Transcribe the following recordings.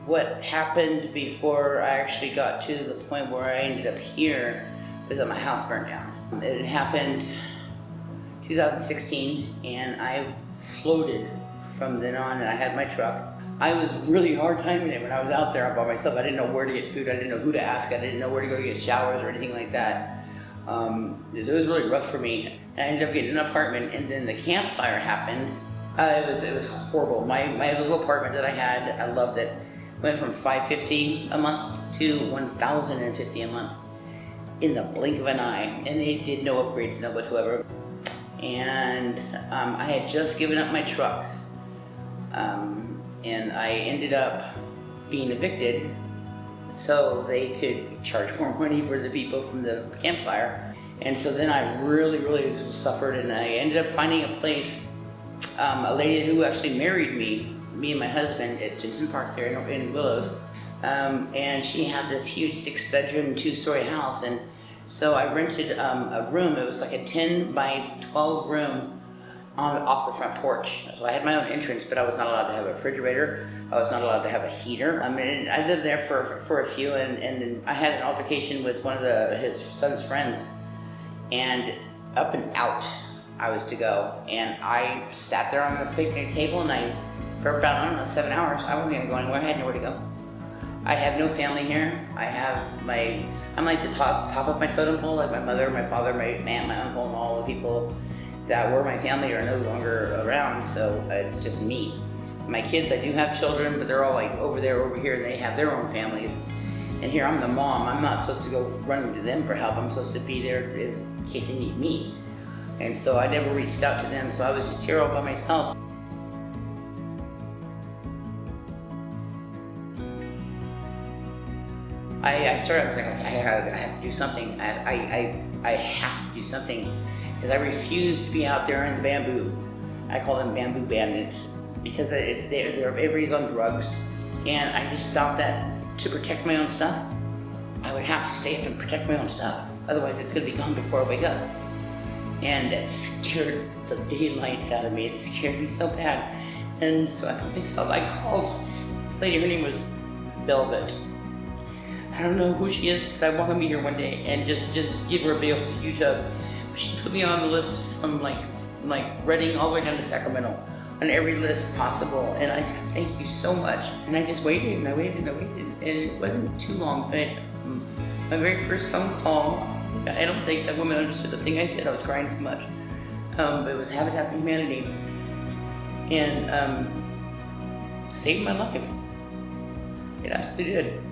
What happened before I actually got to the point where I ended up here was that my house burned down. It happened 2016, and I floated from then on, and I had my truck. I was really hard timing it when I was out there by myself. I didn't know where to get food. I didn't know who to ask. I didn't know where to go to get showers or anything like that. It was really rough for me. And I ended up getting an apartment, and then the campfire happened. It was horrible. My little apartment that I had, I loved it. Went from $550 a month to $1,050 a month in the blink of an eye, and they did no upgrades, no whatsoever. And I had just given up my truck, and I ended up being evicted so they could charge more money for the people from the campfire. And so then I really suffered, and I ended up finding a place, a lady who actually married me and my husband at Jensen Park there in Willows, and she had this huge 6-bedroom, 2-story house. And so I rented a room. It was like a 10 by 12 room off the front porch. So I had my own entrance, but I was not allowed to have a refrigerator. I was not allowed to have a heater. I mean, I lived there for a few, and then I had an altercation with one of his son's friends, and up and out I was to go. And I sat there on the picnic table, and for about, I don't know, 7 hours, I wasn't gonna go anywhere. I had nowhere to go. I have no family here. I'm like the top of my totem pole, like my mother, my father, my aunt, my uncle, and all the people that were my family are no longer around, so it's just me. My kids, I do have children, but they're all like over there, over here, and they have their own families. And here I'm the mom. I'm not supposed to go run to them for help. I'm supposed to be there in case they need me. And so I never reached out to them, so I was just here all by myself. I started, I was like, I have to do something. I have to do something, because I refuse to be out there in bamboo. I call them bamboo bandits, because everybody's on drugs. And I just thought that to protect my own stuff, I would have to stay up and protect my own stuff. Otherwise it's gonna be gone before I wake up. And that scared the daylights out of me. It scared me so bad. And so I called this lady, her name was Velvet. I don't know who she is, but I want to meet her one day and just give her a big huge hug. She put me on the list from like Reading all the way down to Sacramento, on every list possible. And I said, thank you so much. And I just waited and I waited and I waited. And it wasn't too long, but my very first phone call, I don't think that woman understood the thing I said. I was crying so much. It was Habitat for Humanity, and saved my life. It absolutely did.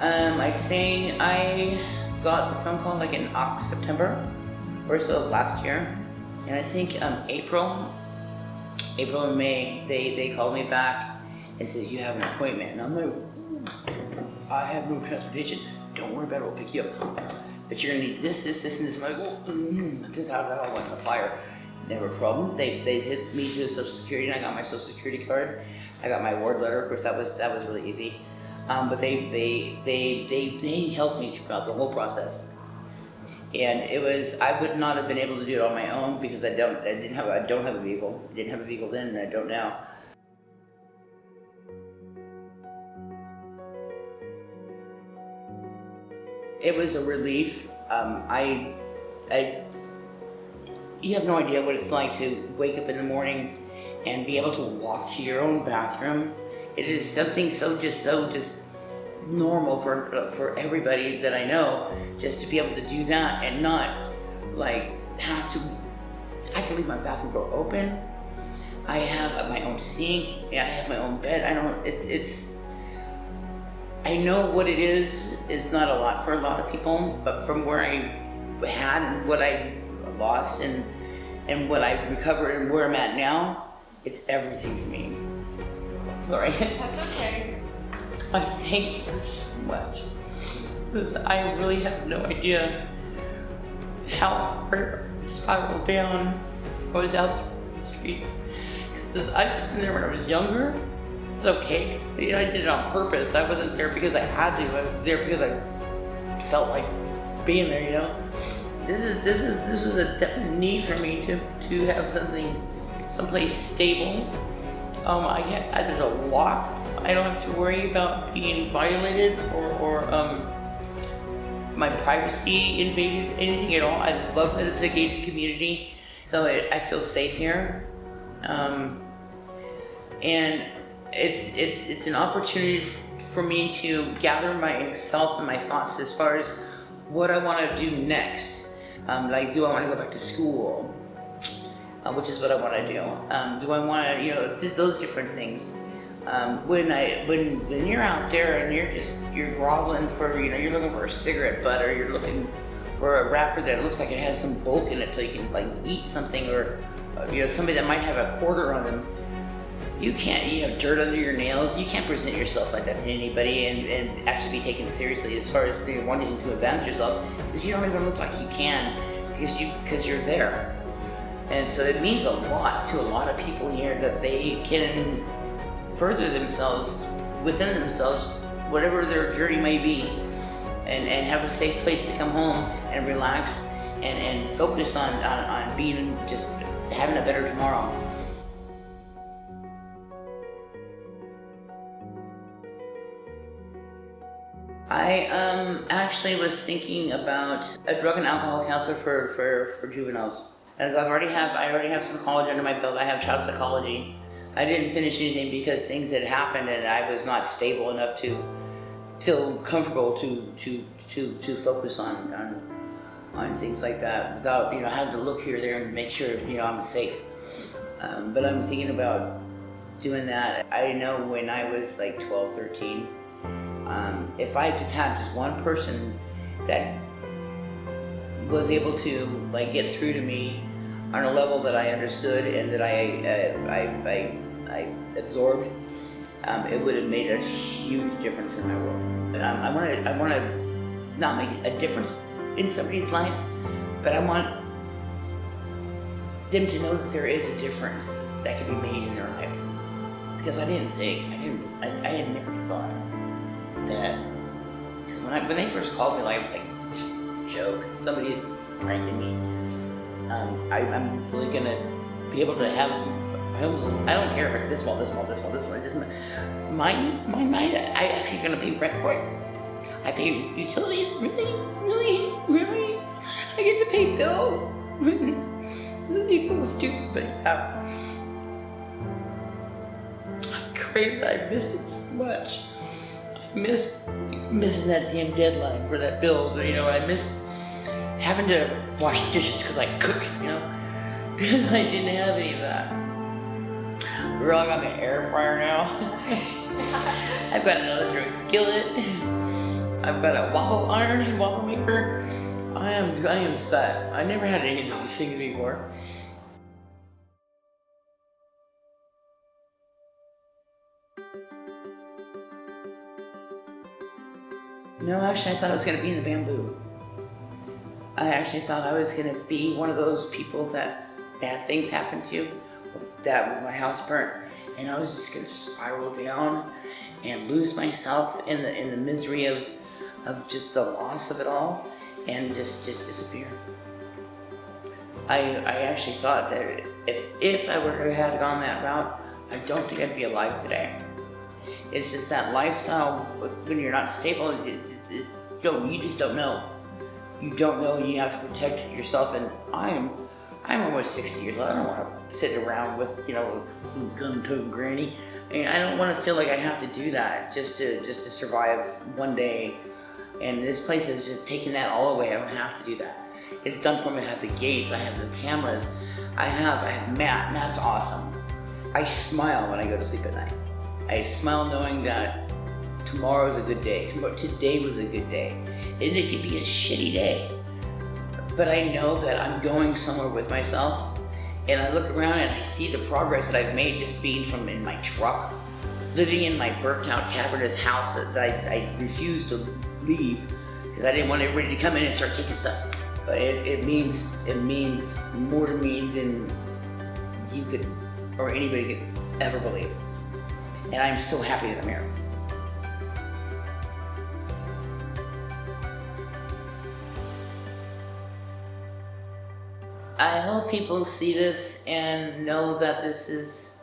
I'd say I got the phone call like in September or so of last year, and I think April and May they called me back and says, you have an appointment. And I'm like, I have no transportation. Don't worry about it, we'll pick you up. But you're gonna need this, and this. I'm like, just how that all went on fire. Never a problem. They hit me to Social Security, and I got my Social Security card. I got my award letter. Of course, that was really easy. But they helped me throughout the whole process. And I would not have been able to do it on my own, because I don't have a vehicle. I didn't have a vehicle then, and I don't now. It was a relief. You have no idea what it's like to wake up in the morning and be able to walk to your own bathroom. It is something so just normal for everybody that I know, just to be able to do that and not like have to. I can leave my bathroom door open. I have my own sink. I have my own bed. I know what it is. It's not a lot for a lot of people, but from where I had and what I lost and what I recovered and where I'm at now, it's everything to me. Sorry. That's okay. I thank you so much, because I really have no idea how far I spiraled down if I was out the streets. Because I've been there when I was younger. It's okay. You know, I did it on purpose. I wasn't there because I had to. I was there because I felt like being there, you know. this is a definite need for me to have someplace stable. There's a lock. I don't have to worry about being violated or my privacy invaded, anything at all. I love that it's a gated community, so I feel safe here. And it's an opportunity for me to gather myself and my thoughts as far as what I want to do next. Like, do I want to go back to school? Which is what I want to do. Do I want to, just those different things. When you're out there and you're groveling for, you're looking for a cigarette butt, or you're looking for a wrapper that looks like it has some bulk in it so you can like eat something, or somebody that might have a quarter on them. You have dirt under your nails. You can't present yourself like that to anybody and actually be taken seriously as far as wanting to advance yourself, because you don't even look like you can because you're there. And so it means a lot to a lot of people here that they can further themselves within themselves, whatever their journey may be, and have a safe place to come home and relax and focus on being, just having a better tomorrow. I actually was thinking about a drug and alcohol counselor for juveniles. As I already have some college under my belt. I have child psychology. I didn't finish anything because things had happened and I was not stable enough to feel comfortable to focus on things like that without having to look here or there and make sure I'm safe. But I'm thinking about doing that. I know when I was like 12, 13, if I just had just one person that was able to like get through to me on a level that I understood and that I absorbed, it would have made a huge difference in my world. I want to not make a difference in somebody's life, but I want them to know that there is a difference that can be made in their life. Because I had never thought that. Because when they first called me, like, I was like, joke, somebody's pranking me. I'm really gonna be able to have. I don't care if it's this one. It doesn't. Mine. I actually gonna pay rent for it. I pay utilities. Really. I get to pay bills. This seems so stupid, but I'm crazy. I missed it so much. I missed missing that damn deadline for that bill. I missed having to wash dishes because I cooked, because I didn't have any of that. Girl, I got my air fryer now. I've got an electric skillet. I've got a waffle iron, waffle maker. I am set. I never had any of those things before. No, actually, I thought I was going to be in the bamboo. I actually thought I was going to be one of those people that bad things happen to, that my house burnt, and I was just going to spiral down and lose myself in the misery of just the loss of it all, and just disappear. I actually thought that if I were to have gone that route, I don't think I'd be alive today. It's just that lifestyle, when you're not stable, you just don't know. You don't know, and you have to protect yourself. And I'm almost 60 years old. I don't want to sit around with gun-toting granny. I don't want to feel like I have to do that just to survive one day. And this place has just taken that all away. I don't have to do that. It's done for me. I have the gates. I have the cameras. I have Matt. Matt's awesome. I smile when I go to sleep at night. I smile knowing that tomorrow's a good day. Today was a good day. And it could be a shitty day. But I know that I'm going somewhere with myself. And I look around and I see the progress that I've made just being from in my truck, living in my burnt out cavernous house that I refused to leave because I didn't want everybody to come in and start taking stuff. But it means more to me than you could or anybody could ever believe. And I'm so happy that I'm here. I hope people see this and know that this is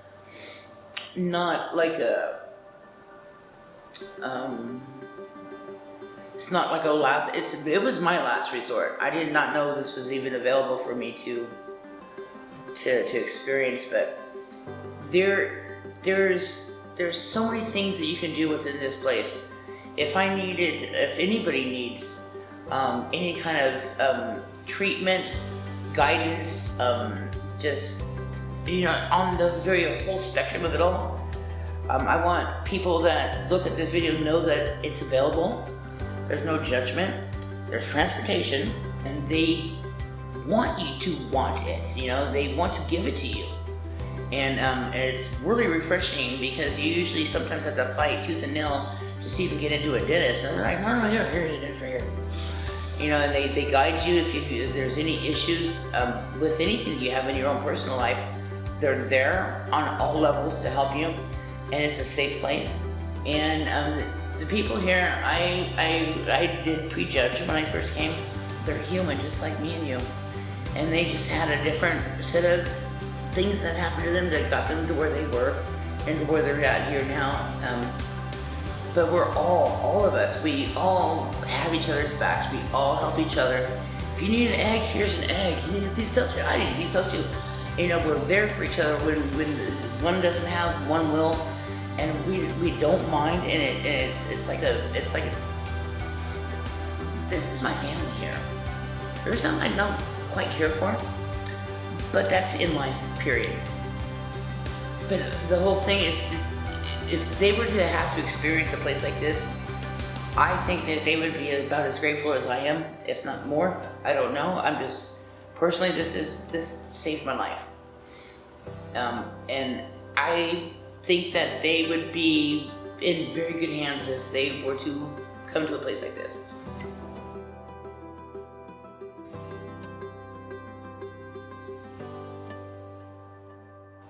not like a, it's not like a last, it was my last resort. I did not know this was even available for me to experience, but there's so many things that you can do within this place. If anybody needs any kind of treatment, guidance, just, on the very whole spectrum of it all, I want people that look at this video to know that it's available. There's no judgment, there's transportation, and they want you to want it, they want to give it to you. And it's really refreshing because you usually sometimes have to fight tooth and nail just to even get into a dentist. And they're like, no, here it is, right here. And they guide you if there's any issues with anything that you have in your own personal life. They're there on all levels to help you, and it's a safe place. And the people here, I did prejudge when I first came. They're human, just like me and you. And they just had a different set of things that happened to them that got them to where they were and to where they're at here now. But we're all of us, we all have each other's backs, we all help each other. If you need an egg, here's an egg. You need these toast, I need these toast too. We're there for each other. When one doesn't have, one will. And we don't mind, and it's like this is my family here. There's some I don't quite care for, but that's in life, period. But the whole thing is, if they were to have to experience a place like this, I think that they would be about as grateful as I am, if not more. I don't know. I'm just personally, this saved my life, and I think that they would be in very good hands if they were to come to a place like this.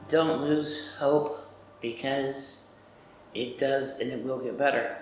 Don't lose hope, because it does and it will get better.